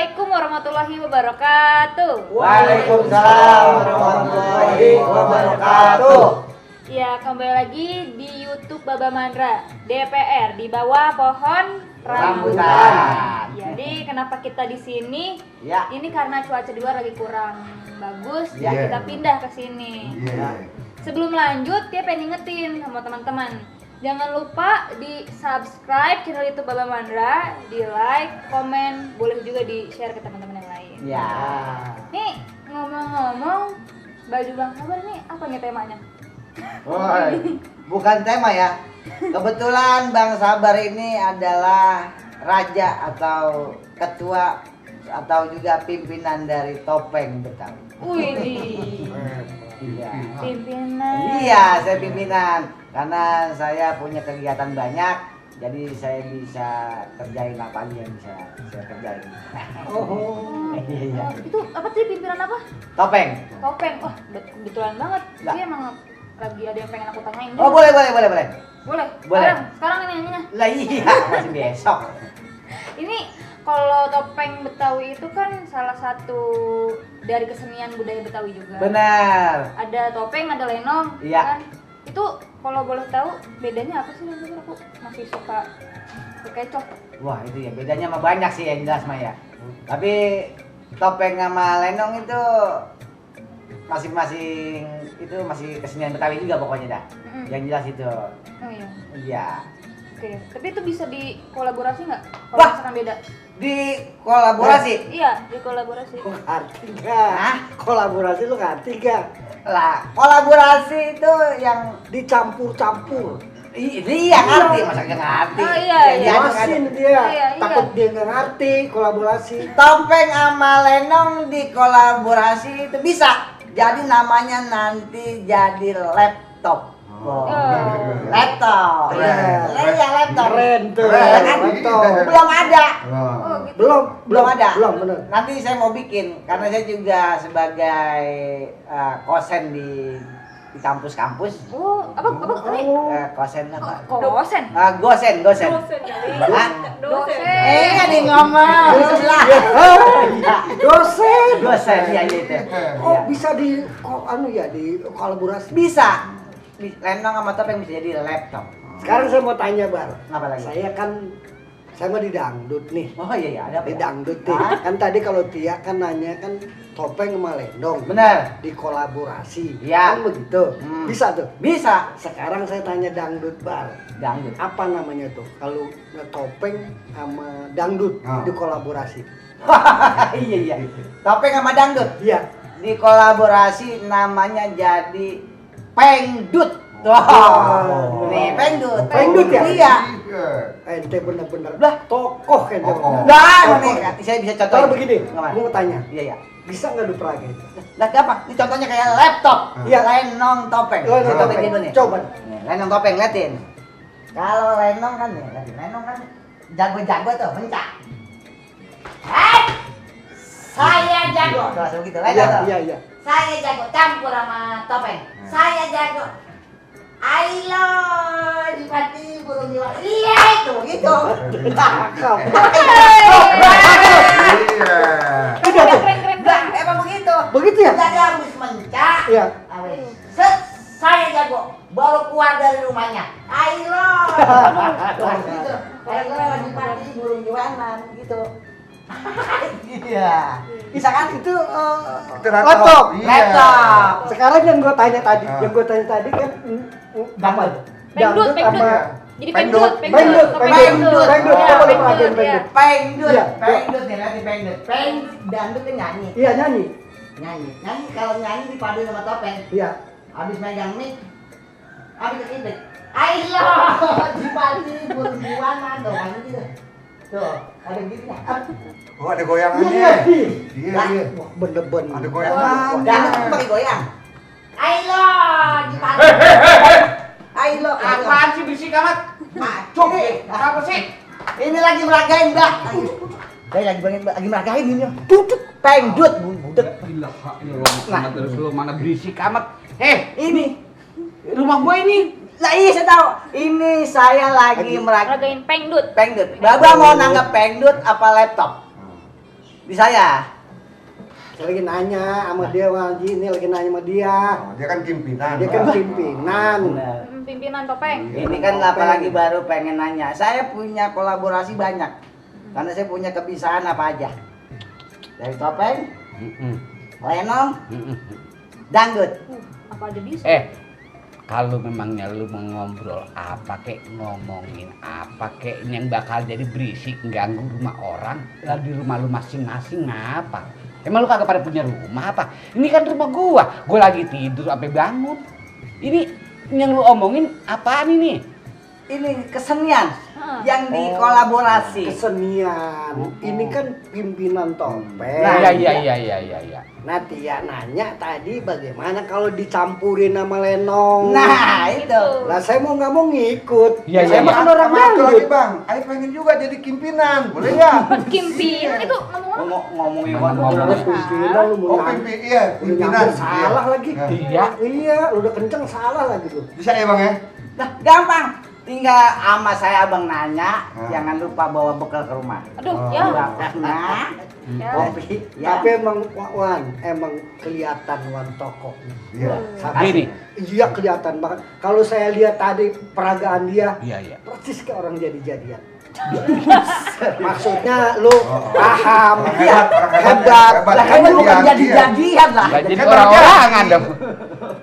Assalamualaikum warahmatullahi wabarakatuh. Waalaikumsalam warahmatullahi wabarakatuh. Ya, kembali lagi di YouTube Baba Mandra DPR di bawah pohon rambutan. Jadi kenapa kita di sini? Ya. Ini karena cuaca di luar lagi kurang bagus, Ya. jadi kita pindah ke sini. Sebelum lanjut, dia pengen ingetin sama teman-teman. Jangan lupa di subscribe channel YouTube Baba Mandra, di like, komen, boleh juga di share ke teman-teman yang lain. Ya. Nih ngomong-ngomong, baju Bang Sabar nih apa nih temanya? Woi, bukan tema ya. Kebetulan Bang Sabar ini adalah raja atau ketua atau juga pimpinan dari Topeng Betawi. Wih, Iya. pimpinan. Iya, saya pimpinan karena saya punya kegiatan banyak, jadi saya bisa kerjain apa aja yang bisa saya kerjain. Oh, Iya. itu apa sih pimpinan apa? Topeng. Topeng. Wah, kebetulan banget. Lah. Dia emang lagi ada yang pengen aku tanyain. Oh, boleh. Boleh. Boleh. Sekarang ini nanyanya. Lah iya, masih besok. Ini kalau topeng Betawi itu kan salah satu dari kesenian budaya Betawi juga. Benar. Ada topeng, ada lenong, Iya. kan? Itu kalau boleh tahu bedanya apa sih? Nanti aku masih suka kekecoh. Wah, itu ya bedanya mah banyak sih yang jelas mah ya. Tapi topeng sama lenong itu masing-masing itu masih kesenian Betawi juga pokoknya dah. Mm-mm. Yang jelas itu. Oh iya. Iya. Oke, tapi itu bisa dikolaborasi nggak? Kalau Wah. misalkan beda? Di kolaborasi. Iya, dikolaborasi. Ngerti gak? Hah? Kolaborasi lu ngerti gak? Lah, kolaborasi itu yang Dicampur-campur. iya ngerti, masa nggak ngerti. Oh, iya, Yang iya. Jelasin dia, Iya. takut dia nggak ngerti kolaborasi. Topeng sama lenong dikolaborasi itu bisa. Jadi namanya nanti jadi laptop. Oh. Laptop. Keren. Iya, laptop. Keren tuh. Keren kan? Laptop. Belum ada. Oh, gitu. Belum ada. Belum bener. Nanti saya mau bikin karena saya juga sebagai kosen di kampus-kampus. Oh, apa tadi? Kosen apa? Dosen. Gosen. Hah? Dosen. Nggak di ngomong di sebelah. Dosen. Gosen ya itu. Oh Iya. bisa di kolaborasi. Bisa. Lenong sama topeng bisa jadi laptop. Sekarang saya mau tanya Bar. Apa lagi? Saya mau di dangdut nih. Oh iya, ada apa Di ya? dangdut nih. Hah? Kan tadi kalau Tia kan nanya kan topeng sama lenong. Benar. Dikolaborasi. Iya. Kan begitu. Hmm. Bisa tuh. Bisa. Sekarang saya tanya dangdut Bar. Dangdut. Apa namanya tuh kalau topeng sama dangdut dikolaborasi? Iya. Topeng sama dangdut Iya. dikolaborasi namanya jadi pengdut. Oh. Nih pengdut. Pengdut ya? Iya. Ente bener-bener Lah. tokoh kan Tokoh. Nah, nih saya bisa Ntar contohin. begini, Nggak, gue mau tanya, Iya. bisa nggak dupragin? Lah gampang. Ini contohnya kayak laptop. Iya. Lenong topeng. Lenong Saya topeng. contohin dulu nih. Coba. Nih, lenong topeng liatin. Kalau lenong kan nih, liatin. Lenong kan jago-jago tuh, mencak. Saya jago. Tuh, langsung gitu. Lenong tuh. Iya. Saya jago campur sama topeng. Saya jago. Ailo di pati burung jiwa. Iya itu gitu. Cakep. Udah keren. Nah, emang begitu. Begitu ya? Jadi habis mencak. Iya. Habis. Set, saya jago. Baru keluar dari rumahnya. Ailo. Gitu. Ailo di pati burung jiwanan gitu. Iya. Bisa kan? Itu Itu laptop. Iya. Laptop. Sekarang yang gue tanya tadi, Dangdut. kan Pengdut. sama Jadi Pengdut. Pengdut. Pengdut. Iya, Coba lu pengdut, perhatiin iya. pengdut. Pengdut. Iya. Pengdut nih, nanti pengdut. Dangdut kan nyanyi. Iya nyanyi. Nyanyi kalau nyanyi dipadu sama topeng. Iya. Habis megang mic, habis keintek. Ailo, dipadu burung jiwanan tuh kan gitu. Tuh, ada gitu ya. Oh, ada goyangannya. Iya. Iya. Wah bener-bener. Ada goyangan. Dangdut pakai goyang. Ailo, dipadu. Ailo, Apaan sih berisik amat? Cuk, Apa sih? ini lagi meragain, Mbak. Saya lagi meragain ini. Duduk, pengdut, budek. Ilaha illallah Muhammad Rasulullah, mana berisik amat. Ini rumah gue ini. Lah iya saya tahu. Ini saya lagi Ragain pengdut. pengdut. Baba mau nanggap pengdut apa laptop? Di saya. Saya lagi nanya sama dia, Bang Haji, ini lagi nanya sama dia. Oh, dia kan pimpinan. Dia kan Pak. pimpinan. Benar. Pimpinan topeng. Ini kan apalagi baru pengen nanya. Saya punya kolaborasi banyak. Karena saya punya kebiasaan apa aja. Dari topeng, lenong, dangdut. Apa aja bisa? Kalau memangnya lu mau ngobrol apa kek, ngomongin apa kek yang bakal jadi berisik ganggu rumah orang, lah di rumah lu masing-masing ngapa? Emang lu kagak pada punya rumah apa? Ini kan rumah gua lagi tidur sampai bangun. Ini yang lu omongin apaan ini? Ini kesenian yang Oh, dikolaborasi. Kesenian. Ini kan pimpinan topeng. Nah, iya. Nah, Tia nanya tadi bagaimana kalau dicampurin sama lenong. Nah, itu. Lah saya mau nggak mau ngikut. Iya, Saya iya, makan iya. orang Sama satu lagi dangdut. bang, Ayo pengen juga jadi pimpinan, boleh nggak? Pimpinan itu ngomong Ngomongin Ngomong. Terus pimpinan lu mau Oh iya, udah pimpinan. nyampe salah lagi. Nah, Iya. Iya, lu udah kenceng salah lagi tuh. Bisa ya bang ya? Nah, gampang. Tinggal sama saya abang nanya, Hmm. jangan lupa bawa bekal ke rumah. Aduh, Oh, ya. Bakatnya, Ya. kopi, ya. Tapi emang Wan, emang kelihatan Wan tokoh. Iya. Gini. Iya kelihatan banget. Kalau saya lihat tadi peragaan dia, Iya. persis kayak orang jadi-jadian. Maksudnya lu Oh. paham, Hebat, orang hebat. Lah kan Iya, lu bukan iya. jadi-jadian lah. Gak jadi Kan orang-orangan dong.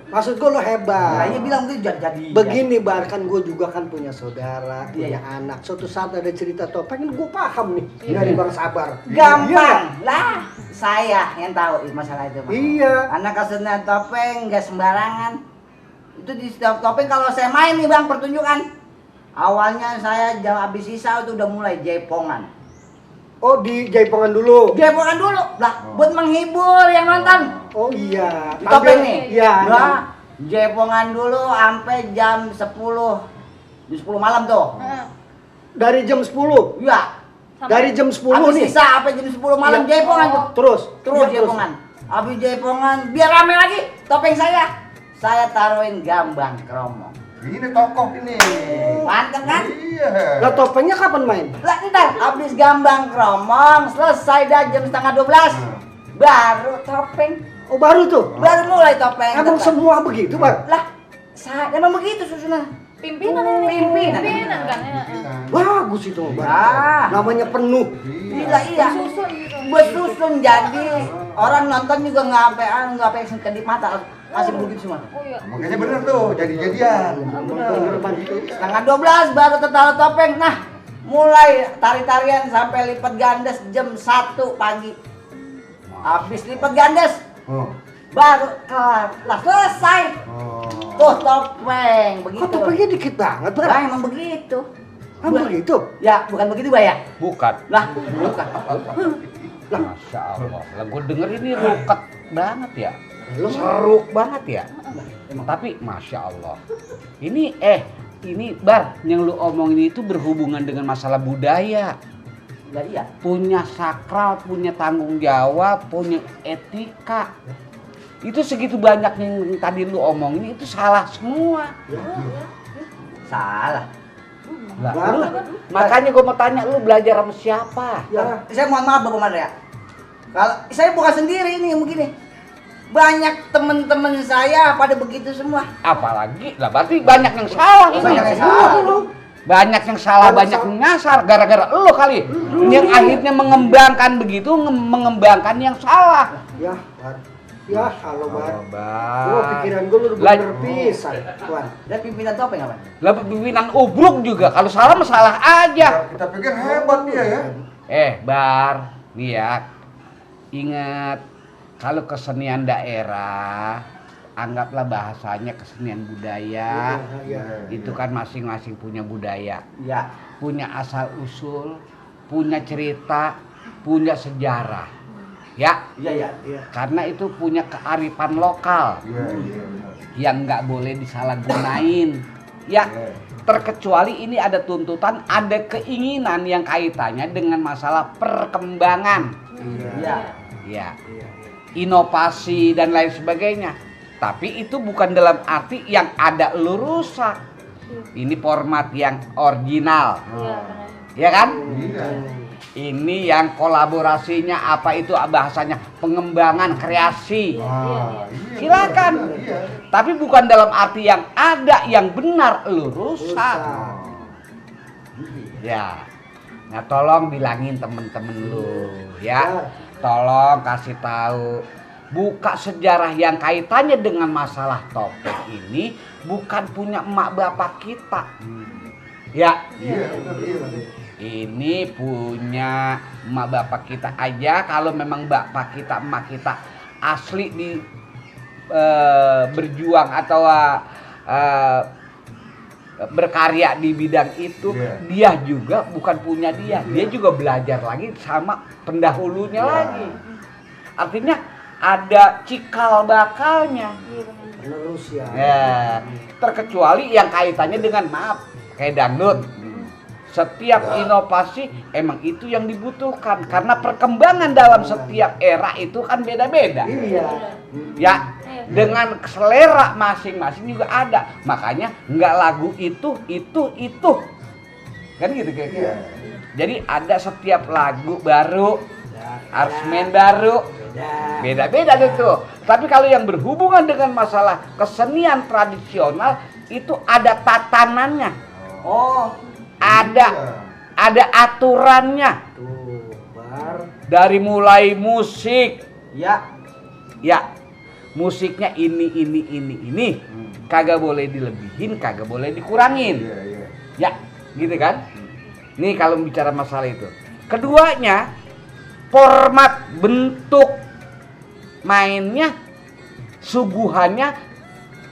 Maksud gua lu Nah, hebat. iya bilang tuh jadi. Begini bahkan gue juga kan punya saudara, punya Iya. anak. Suatu saat ada cerita topeng, gue paham nih Iya. dari Bang Sabar. Gampang lah. Saya yang tahu masalah itu. Bang. Iya. Anak kesenian topeng nggak sembarangan. Itu di setiap topeng kalau saya main nih bang pertunjukan. Awalnya saya jam habis sisa itu udah mulai jaipongan. Oh di Jaipongan dulu. Jaipongan dulu lah buat menghibur yang nonton. Oh iya. Di topeng nih. Iya. Nah, jaipongan dulu sampai jam 10. Jam 10 malam tuh. Dari jam 10. Iya. Dari jam 10 Habis nih. sisa sampai jam 10 malam Iya. jaipongan tuh. Terus. Terus Iya, jaipongan. Habis jaipongan biar rame lagi topeng saya. Saya taruhin gambang kromong. Ini tokoh ini. Mantap kan? Iya. Lah topengnya kapan main? Lah ntar habis gambang kromong selesai dah jam setengah 12 baru topeng. Oh baru tuh. Baru mulai topeng. Emang Tetap. semua begitu Bang? Lah saya emang begitu susunan. Pimpinan ini. Pimpinan. Pimpinan kan. Ya. Bagus itu Bang. Ah. Namanya penuh. Gila iya. Susun gitu. Bersusun jadi orang nonton juga nggak sampai kedip mata masih begitu semua. Oh iya. Makanya bener tuh, jadi-jadian. Bener Bang. Setengah 12 baru tertawa topeng. Nah, mulai tari-tarian sampai lipat gandes jam 1 pagi. Habis lipat gandes Oh. baru kelar. Lah selesai. Oh. Tuh topeng begitu. Kok topengnya dikit banget Bang? Lah emang begitu. Ah, begitu? Ya, bukan begitu, Bay ya? Bukan. Lah, bukan. Masya Allah. Lah gue denger ini ruket banget ya. Lu Seru banget ya. Tapi Masya Allah. Ini Bar, yang lu omongin itu berhubungan dengan masalah budaya. Lah iya. Punya sakral, punya tanggung jawab, punya etika. Itu segitu banyak yang tadi lu omongin itu salah semua. Salah. Lah, Baru. makanya gue mau tanya lu belajar sama siapa? Ya. Saya mohon maaf Bapak Mandra ya. Kalau saya bukan sendiri ini yang begini. Banyak teman-teman saya pada begitu semua. Apalagi lah berarti banyak yang salah. Banyak yang salah. Banyak yang salah, banyak yang nyasar gara-gara lo kali. Yang akhirnya mengembangkan begitu, mengembangkan yang salah. Ya, Bar. Ya, halo Bar. Bang. Gua pikiran gua lu udah Lah- bener pisan, Tuan. Dan pimpinan topeng apa? Lah pimpinan ubruk juga kalau salah masalah aja. Kita pikir hebat dia ya. Bar, nih ya. Ingat kalau kesenian daerah anggaplah bahasanya kesenian budaya. Iya. Itu kan masing-masing punya budaya. Ya. Punya asal usul, punya cerita, punya sejarah. Ya, Iya, iya. karena itu punya kearifan lokal Iya, iya. yang nggak boleh disalahgunain. Ya, terkecuali ini ada tuntutan, ada keinginan yang kaitannya dengan masalah perkembangan, Iya. ya, inovasi dan lain sebagainya. Tapi itu bukan dalam arti yang ada lu rusak. Ini format yang original, Iya, benar. ya kan? Iya. Ini yang kolaborasinya apa itu bahasanya pengembangan kreasi. Iya, Silakan. iya. Tapi bukan dalam arti yang ada yang benar lu rusak. Ya. Nah, tolong bilangin temen-temen lu ya. Tolong kasih tahu. Buka sejarah yang kaitannya dengan masalah topeng ini bukan punya emak bapak kita. Ya. Iya, betul, iya. Ini punya emak bapak kita aja. Kalau memang bapak kita, emak kita asli di berjuang atau berkarya di bidang itu, dia juga bukan punya dia juga belajar lagi sama pendahulunya lagi. Artinya ada cikal bakalnya. Penerus ya. Ya, terkecuali yang kaitannya dengan maaf kayak dangdut. Setiap inovasi emang itu yang dibutuhkan karena perkembangan dalam setiap era itu kan beda-beda. Iya. Ya, dengan selera masing-masing juga ada. Makanya nggak lagu itu. Kan gitu kira-kira. Jadi ada setiap lagu baru, aransemen baru, beda-beda gitu. Tapi kalau yang berhubungan dengan masalah kesenian tradisional itu ada tatanannya. Oh, Ada aturannya. Tuh, Bar. Dari mulai musik, ya. ya musiknya ini. Kagak boleh dilebihin, kagak boleh dikurangin. Iya, iya. Ya, gitu kan? Nih kalau bicara masalah itu. Keduanya, format bentuk mainnya, suguhannya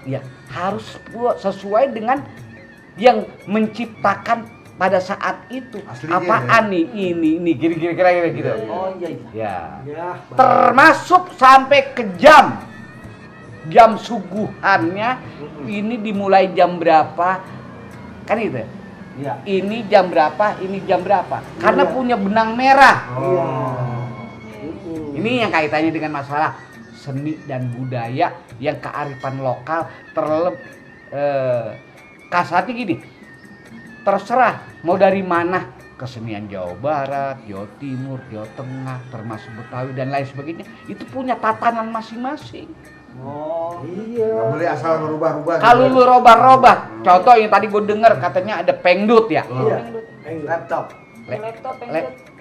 ya harus sesuai dengan yang menciptakan pada saat itu. Aslinya, apaan nih ini kira-kira gitu. Oh iya. Ya. Ya. Termasuk sampai ke jam suguhannya ini dimulai jam berapa kan gitu. Iya. Ini jam berapa, karena Iya. punya benang merah. Iya. Ini yang kaitannya dengan masalah seni dan budaya yang kearifan lokal kasarnya gini, terserah mau dari mana, kesenian Jawa Barat, Jawa Timur, Jawa Tengah, termasuk Betawi dan lain sebagainya, itu punya tatanan masing-masing. Oh, Iya. Nggak boleh asal ngerubah-rubah. Kalau lu robah-robah, contoh yang tadi gue denger katanya ada pengdut ya. Iya. laptop. Laptop,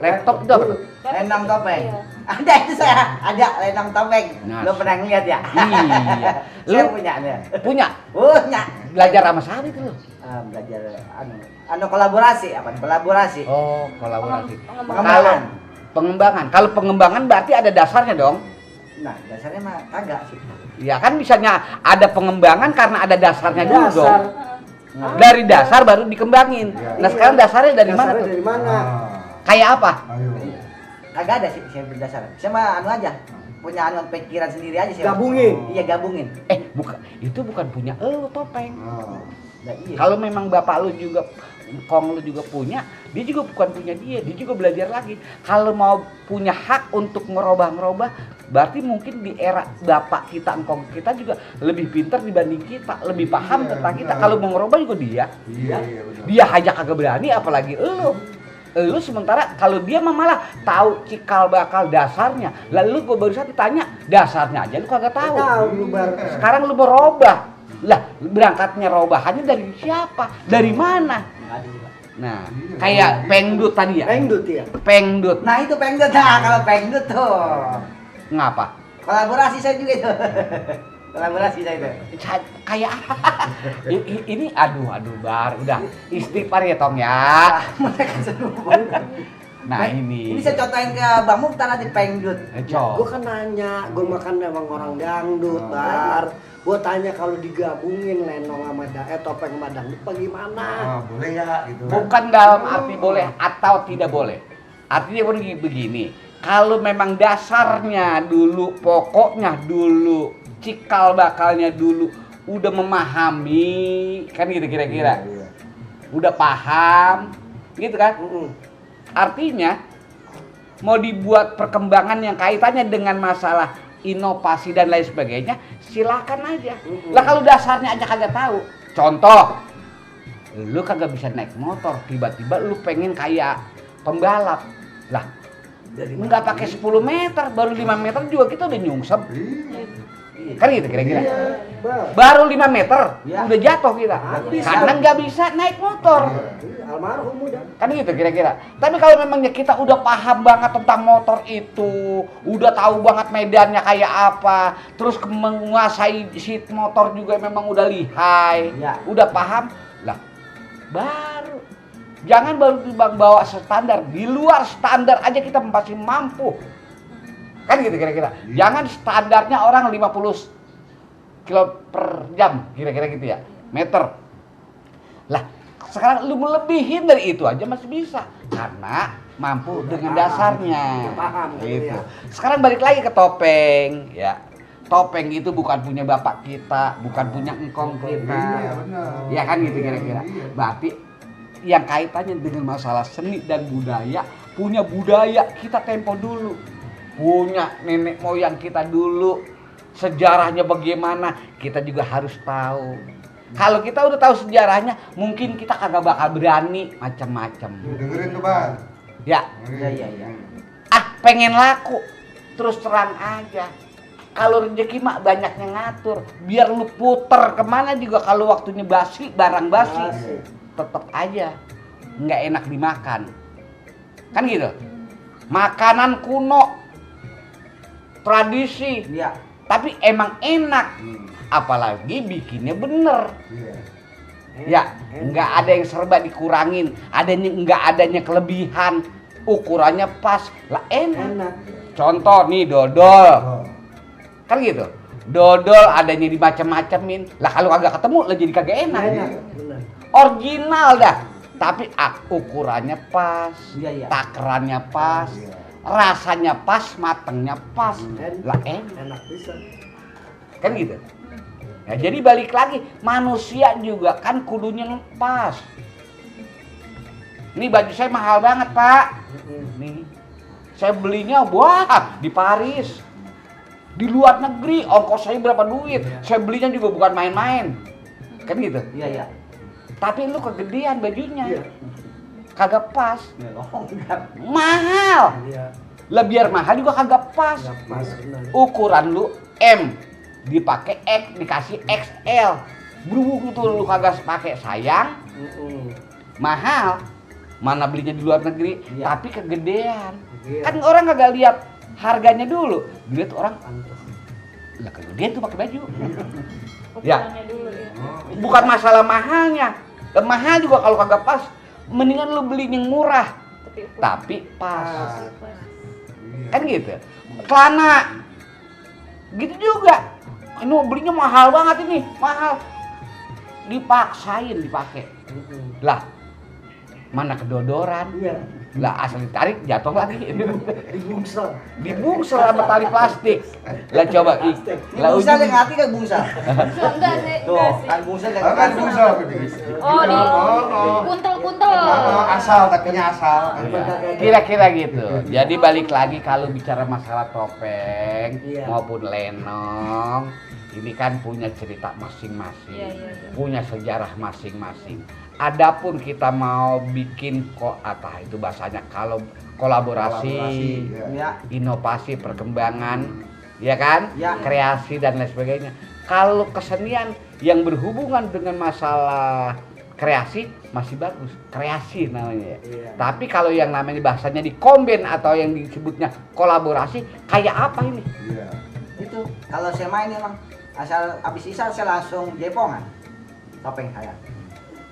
Laptop itu apa tuh? Lenong topeng. Iya. Ada itu saya, ada lenong topeng. Nah. Lo pernah ngeliat ya? Iya. Saya Lu punya nih. punya Punya. belajar sama siapa itu lu? Belajar anu kolaborasi apa? Kolaborasi. Oh, kolaborasi. Pengembangan. Pengembangan. Kalau pengembangan berarti ada dasarnya dong. Nah, dasarnya mah kagak sih. Ya kan bisanya ada pengembangan karena ada dasarnya dulu Dasar. dong. Dari dasar baru dikembangin. Nah sekarang dasarnya dari mana Dasarnya tuh? dari mana? Kayak apa? Ayo. Kagak ada sih saya berdasar. Saya mah anu aja. Punya anu pikiran sendiri aja sih. Gabungin. Iya, gabungin. Itu bukan punya lu topeng. Nah, iya. Kalau memang bapak lu juga, kong lu juga punya, dia juga bukan punya dia juga belajar lagi. Kalau mau punya hak untuk ngerubah, berarti mungkin di era bapak kita, engkong kita juga lebih pintar dibanding kita, lebih paham tentang kita. Kalau mau ngerubah juga dia. Iya, betul. Dia aja kagak berani, apalagi lu sementara kalau dia mah malah tahu cikal bakal dasarnya. Lalu gua baru satu tanya, dasarnya aja lu kagak tahu. Tahu lu Bar. Sekarang lu mau robah. Lah, berangkatnya robahannya dari siapa? Dari mana? Nah, kayak pengdut tadi ya. Pengdut ya. Pengdut. Nah, itu pengdut. Nah, kalau pengdut tuh. Ngapa? Kolaborasi saya juga itu. Kolaborasi saya itu. Kayak ini aduh Bar, udah istighfar ya Tong ya. Mereka seru. Nah, ini. Ini saya contohin ke Bang Mukhtar nanti pengdut. Gue kan nanya, gue makan emang orang dangdut, Bar. Gue tanya kalau digabungin lenong sama topeng sama dangdut bagaimana? Boleh ya gitu. Bukan dalam arti boleh atau tidak boleh. Artinya begini, kalau memang dasarnya dulu, pokoknya dulu, cikal bakalnya dulu udah memahami, kan gitu kira-kira. Iya. Udah paham, gitu kan? Artinya mau dibuat perkembangan yang kaitannya dengan masalah inovasi dan lain sebagainya, silakan aja. Lah kalau dasarnya aja kagak tahu. Contoh, lu kagak bisa naik motor, tiba-tiba lu pengen kayak pembalap. Lah, Jadi nggak pakai 10 meter, baru 5 meter juga kita udah nyungsep. Iya. Kan gitu kira-kira. Iya, Bang. Baru 5 meter Ya. udah jatuh kita. Habis, Karena Bang. nggak bisa naik motor. Iya, almarhum udah. Kan gitu kira-kira. Tapi kalau memangnya kita udah paham banget tentang motor itu, udah tahu banget medannya kayak apa, terus menguasai seat motor juga memang udah lihai, Ya. udah paham, lah baru. Jangan baru Bang bawa standar, di luar standar aja kita masih mampu. Kan gitu kira-kira. Jangan standarnya orang 50 kilo per jam, kira-kira gitu ya, meter. Lah, sekarang lu melebihin dari itu aja masih bisa karena mampu dengan dasarnya. Paham, Gitu. ya. Sekarang balik lagi ke topeng, ya. Topeng itu bukan punya bapak kita, bukan punya engkong kita. Iya, benar. Ya kan gitu kira-kira. Iya. Berarti yang kaitannya dengan masalah seni dan budaya, punya budaya kita tempo dulu. Punya nenek moyang kita dulu. Sejarahnya bagaimana, kita juga harus tahu. Kalau kita udah tahu sejarahnya, mungkin kita kagak bakal berani macam-macam. Dengerin tuh Bang. Ya, Iya. pengen laku, terus terang aja. Kalau rezeki mak banyaknya ngatur, biar lu puter kemana juga kalau waktunya basi, barang basi, tetap aja nggak enak dimakan. Kan gitu. Makanan kuno, tradisi, Iya. tapi emang enak. Apalagi bikinnya bener. Iya. Ya, nggak ada yang serba dikurangin, nggak adanya kelebihan, ukurannya pas, lah enak. Enak. Contoh nih dodol, Oh. kan gitu. Dodol adanya dimacem-macemin, lah kalau kagak ketemu lah jadi kagak enak. Enak. Benar. Original dah, tapi ukurannya pas, Iya. takarannya pas, Iya. rasanya pas, matengnya pas, lah enak. Enak bisa. Kan gitu. Ya, jadi balik lagi, manusia juga kan kudunya pas. Ini baju saya mahal banget, Pak. Nih, saya belinya di Paris. Di luar negeri, ongkos saya berapa duit? Saya belinya juga bukan main-main. Kan gitu. Iya. Tapi lu kegedean bajunya. Iya. Kagak pas. Oh, enggak. Mahal. Iya. Lah biar mahal juga kagak pas. Enggak pas benar. Ukuran lu M, dipakai X, dikasih XL. Berhubung itu lu kagak pakai, sayang, mahal. Mana belinya di luar negeri, Iya. tapi kegedean. Iya. Kan orang kagak lihat harganya dulu. Dilihat orang, Pantes. lah kegedean tuh pakai baju. Ya. Ukurannya dulu ya. Bukan masalah mahalnya. Mahal juga kalau kagak pas, mendingan lu beli yang murah tapi pas. Kan gitu. Celana gitu juga. Ini belinya mahal banget ini, mahal. Dipaksain dipakai. Lah, mana kedodoran? Iya. Lah asal ditarik jatuh lagi. Dibungsel. Dibungsel sama tali plastik. Lah coba lah Bungsa yang hati kan bungsa. Enggak sih, Tuh, enggak sih. kan bungsa yang Kan bungsa gede. Oh, di Oh. kuntel-kuntel. Asal takinya asal. Kira-kira gitu. Jadi balik lagi kalau bicara masalah topeng Iya. maupun lenong, ini kan punya cerita masing-masing, Iya. punya sejarah masing-masing. Adapun kita mau bikin apa itu bahasanya, kalau kolaborasi, Ya. inovasi, perkembangan, ya kan, Ya. kreasi dan lain sebagainya. Kalau kesenian yang berhubungan dengan masalah kreasi masih bagus, kreasi namanya. Iya. Tapi kalau yang namanya bahasanya dikomben atau yang disebutnya kolaborasi, kayak apa ini? Iya. Itu kalau saya main emang asal habis isa saya langsung jepongan. Topeng saya.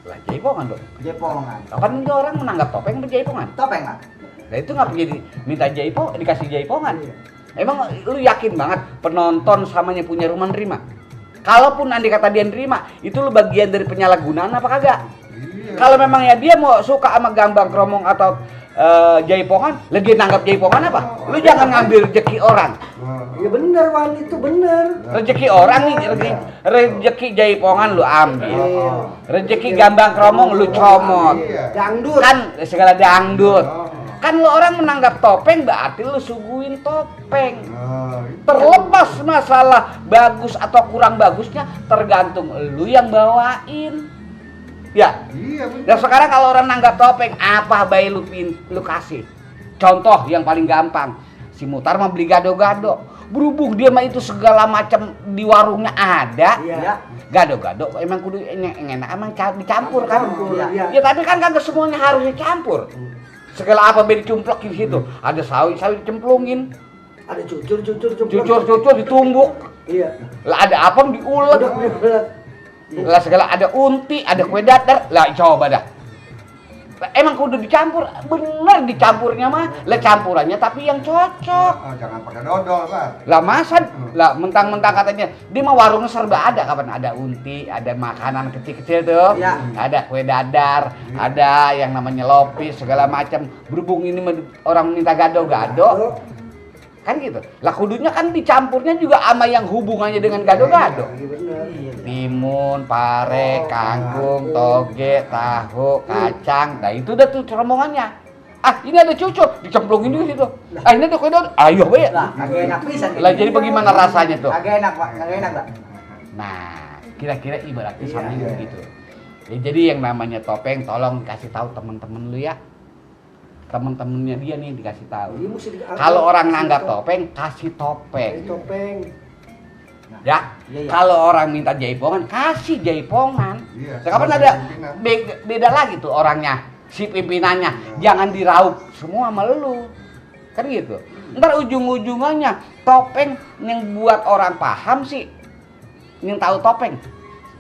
Lah jaipongan dong. Jepongan. Kan itu orang menanggap topeng berjaipongan. Topeng lah. Nah itu nggak jadi minta jaipong, dikasih jaipongan. Iya. Emang lu yakin banget penonton samanya punya rumah nerima? Kalaupun andai kata dia nerima, itu lu bagian dari penyalahgunaan apa kagak? Iya. Kalau memang ya dia mau suka sama gambang kromong atau jaipongan, lagi nanggap jaipongan apa? Lu jangan ngambil rezeki orang. Iya bener Wan, itu bener. Rezeki orang nih, rezeki jaipongan lu ambil. Rezeki gambang kromong lu comot. Iya. Dangdut. Kan segala dangdut. Kan lu orang menanggap topeng berarti lu suguhin topeng. Nah, itu. Terlepas masalah bagus atau kurang bagusnya tergantung lu yang bawain. Ya. Iya benar. Dan sekarang kalau orang nanggap topeng, apa bayi lu kasih? Contoh yang paling gampang, si Mutar mah beli gado-gado. Berhubung dia mah itu segala macam di warungnya ada. Iya. Gado-gado emang kudu enak emang dicampur kan. Iya. Ya tapi kan kagak semuanya harusnya campur. Segala apa beda dicumplok di situ. Ada sawi dicemplungin. Ada cucur. Cucur ditumbuk. Iya. Lah ada apem diulek. Lah segala ada unti, ada kue dadar. Lah coba dah. Emang kudu dicampur, bener dicampurnya mah, lah campurannya tapi yang cocok. Oh, jangan pakai dodol, Pak. Lah masa, lah mentang-mentang katanya, dia mah warungnya serba ada, kapan ada unti, ada makanan kecil-kecil tuh, Ya. ada kue dadar, ada yang namanya lopis, segala macam. Berhubung ini orang minta gado-gado, kan gitu. Lah kudunya kan dicampurnya juga sama yang hubungannya dengan gado-gado. Iya benar. Timun, pare, kangkung, toge, tahu, kacang. Nah itu udah tuh rombongannya. Ah ini ada cucu, dicemplungin di situ. Ah ini ada kue dadar, ayo be. Lah, kagak enak pisan. Lah jadi bagaimana rasanya tuh? Kagak enak, Pak. Kagak enak, Pak. Nah, kira-kira ibaratnya sama Iya. begitu. Ya, jadi yang namanya topeng, tolong kasih tahu teman-teman lu ya. Teman-temannya dia nih dikasih tahu. Iya, mesti Kalau orang nganggap topeng, kasih topeng. Topeng. Ya. Iya, iya. Kalau orang minta jaipongan, kasih jaipongan. Iya. Kapan sama ada pimpinan. beda lagi tuh orangnya, si pimpinannya. Jangan diraup semua sama lu. Kan gitu. Ntar ujung-ujungannya topeng yang buat orang paham sih, yang tahu topeng.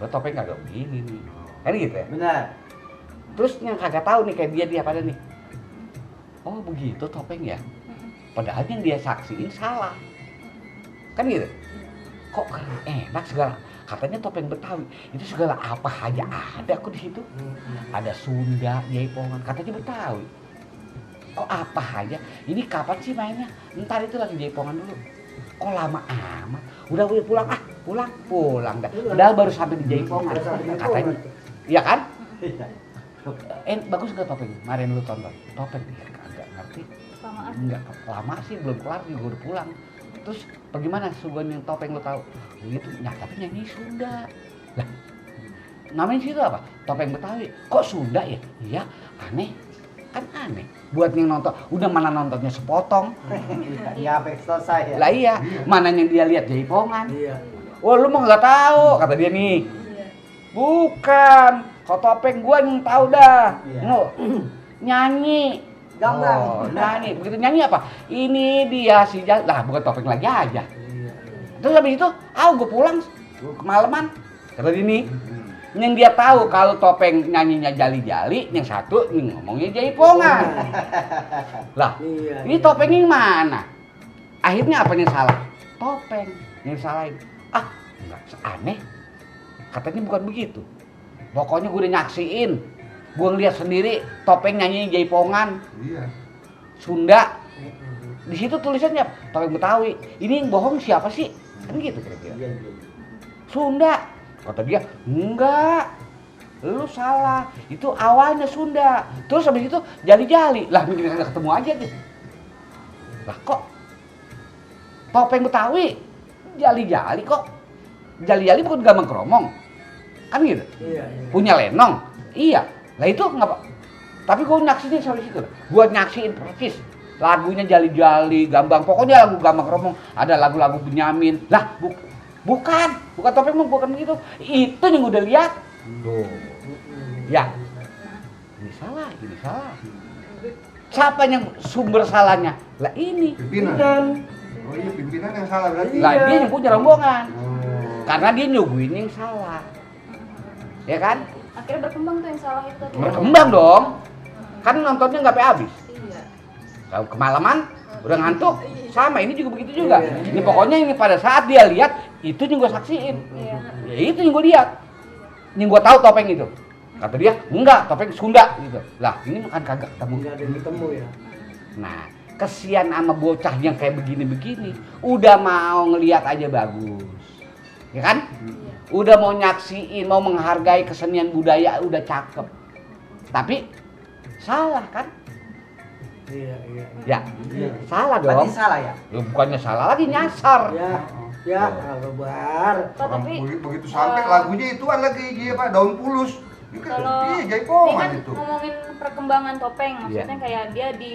Gua topeng kagak begini nih. Kan gitu ya. Benar. Terus yang kagak tahu nih kayak dia pada nih. Oh begitu topeng ya. Padahal yang dia saksiin salah. Kan gitu. Kok keren enak segala. Katanya topeng Betawi itu segala apa aja ada kok di situ. Ada Sunda, Jaipongan, katanya Betawi. Kok apa aja? Ini kapan sih mainnya? Ntar itu lagi Jaipongan dulu. Kok lama amat? Udah pulang pulang dah. Padahal baru sampai di Jaipongan. Udah sampai di Jaipongan. Katanya. Iya kan? Iya. Bagus gak topeng? Kemarin lu tonton. Topeng ya kagak ngerti. Kelamaan. Enggak lama sih belum kelar juga udah pulang. Terus bagaimana suguhan yang topeng lu tahu? Gitu. Nah, tapi nyanyi Sunda. Lah. Namanya situ apa? Topeng Betawi. Kok Sunda ya? Iya, aneh. Kan aneh. Buat yang nonton, udah mana nontonnya sepotong. Iya, sampai selesai ya. Lah iya, mana yang dia lihat jaipongan. Iya. Wah, lu mah nggak tahu, kata dia nih. Iya. Bukan, kok topeng gua yang tahu dah. Iya. Nu, nyanyi. Gamblang. Oh, nyanyi. Begitu nyanyi apa? Ini dia si lah bukan topeng lagi aja. Iya. Terus habis itu, gua pulang kemalaman. Kata dia nih. Yang dia tahu kalau topeng nyanyinya jali-jali, yang satu ini ngomongnya jaipongan. Lah, Iya. ini topeng yang mana? Akhirnya apa yang salah? Topeng yang salahin. Ah, enggak aneh. Katanya bukan begitu. Pokoknya gue udah nyaksiin. Gue ngeliat sendiri topeng nyanyi jaipongan Iya. Sunda. Di situ tulisannya topeng Betawi. Ini yang bohong siapa sih? Kan gitu kira-kira. Iya, iya. Sunda. Kata dia, enggak. Lu salah. Itu awalnya Sunda. Terus habis itu jali-jali. Lah mungkin nggak ketemu aja deh. Lah kok topeng Betawi jali-jali kok. Jali-jali bukan gambang keromong. Kan gitu. Iya, iya. Punya lenong. Iya. Lah itu ngapa? Tapi gue nyaksiin sampai situ. Gue nyaksiin persis. Lagunya jali-jali, gambang. Pokoknya lagu gambang keromong. Ada lagu-lagu Benyamin. Lah bukan topeng mah bukan begitu. Itu yang udah lihat. Tuh. Ya. Ini salah. Siapa yang sumber salahnya? Lah ini. Pimpinan. Oh iya, pimpinan yang salah berarti. Lah dia yang punya rombongan. Oh. Karena dia nyuguhin yang salah. Ya kan? Akhirnya berkembang tuh yang salah itu. Berkembang dong. Kan nontonnya nggak sampai habis. Iya. Kalau kemalaman udah ngantuk, sama ini juga begitu juga. Iya. Ini pokoknya ini pada saat dia lihat itu yang gue saksiin. Iya. Ya itu yang gue lihat. Yang gue tahu topeng itu. Kata dia, enggak, topeng Sunda gitu. Lah, ini kan kagak ketemu. Enggak ada yang ketemu ya. Nah, kesian sama bocah yang kayak begini-begini. Udah mau ngelihat aja bagus. Ya kan? Udah mau nyaksiin, mau menghargai kesenian budaya udah cakep. Tapi salah kan? Iya. Ya, salah Berarti dong. salah ya? Lu bukannya salah lagi nyasar. Ya, kalau bar. Pak, Orang tapi begitu sampai lagunya ituan lagi dia Pak, daun pulus. Itu kan kalau iya ini jaipongan kan itu. ngomongin perkembangan topeng, maksudnya kayak dia di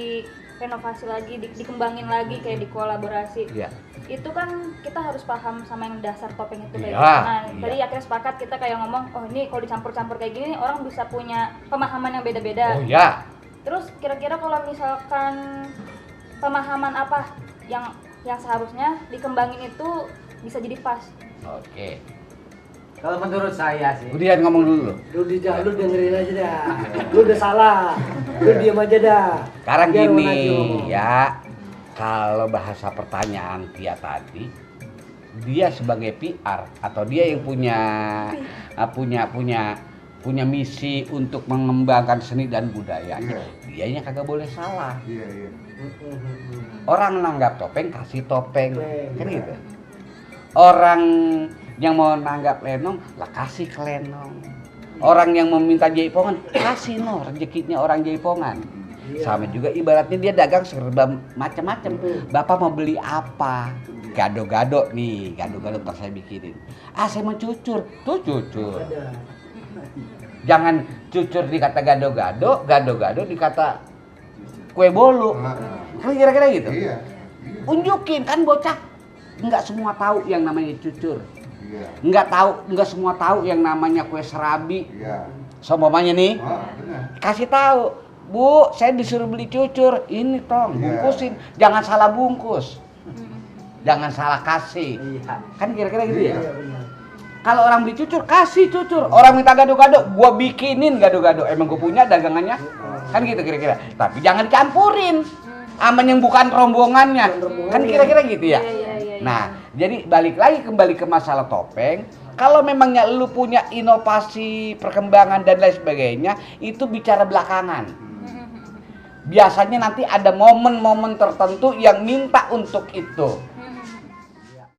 renovasi lagi, dikembangin lagi kayak dikolaborasi. Iya. Itu kan kita harus paham sama yang dasar topeng itu kayak Iya, gitu. Nah, iya. tadi akhirnya sepakat kita kayak ngomong, oh ini kalau dicampur-campur kayak gini nih, orang bisa punya pemahaman yang beda-beda. Oh ya. Terus kira-kira kalau misalkan pemahaman apa yang seharusnya dikembangin itu bisa jadi pas. Oke. Kalau menurut saya sih, Udian ngomong dulu. Lu dengerin aja dah. Lu udah salah. Lu diam aja dah. Sekarang Biar gini Wanadi ngomong. ya, kalau bahasa pertanyaan Tia tadi, dia sebagai PR atau dia yang punya misi untuk mengembangkan seni dan budayanya, dianya kagak boleh salah. Iya, iya. Orang nanggap topeng kasih topeng, kan Iya. gitu. Orang yang mau nanggap lenong lah kasih ke lenong. Orang yang meminta jaipongan kasih rezekinya orang jaipongan. Iya. Sama juga ibaratnya dia dagang serba macam-macam. Bapak mau beli apa? Gado-gado nih, gado-gado ntar saya bikinin. Saya mau cucur, tuh cucur. Ada. Jangan cucur dikata gado-gado, gado-gado dikata kue bolu. Kan kira-kira gitu. Iya. Unjukin kan bocah nggak semua tahu yang namanya cucur. Iya. Nggak semua tahu yang namanya kue serabi. Iya. Sompamanya nih, Benar. kasih tahu, Bu, saya disuruh beli cucur. Ini tong, Iya. bungkusin. Jangan salah bungkus. Jangan salah kasih. Iya. Kan kira-kira gitu ya. Iya benar. Kalau orang beli cucur, kasih cucur. Orang minta gado-gado, gua bikinin gado-gado. Emang gua punya dagangannya. Kan gitu kira-kira. Tapi jangan campurin sama yang bukan rombongannya. Kan kira-kira gitu ya. Iya. Nah, jadi kembali ke masalah topeng. Kalau memangnya lu punya inovasi, perkembangan dan lain sebagainya, itu bicara belakangan. Biasanya nanti ada momen-momen tertentu yang minta untuk itu.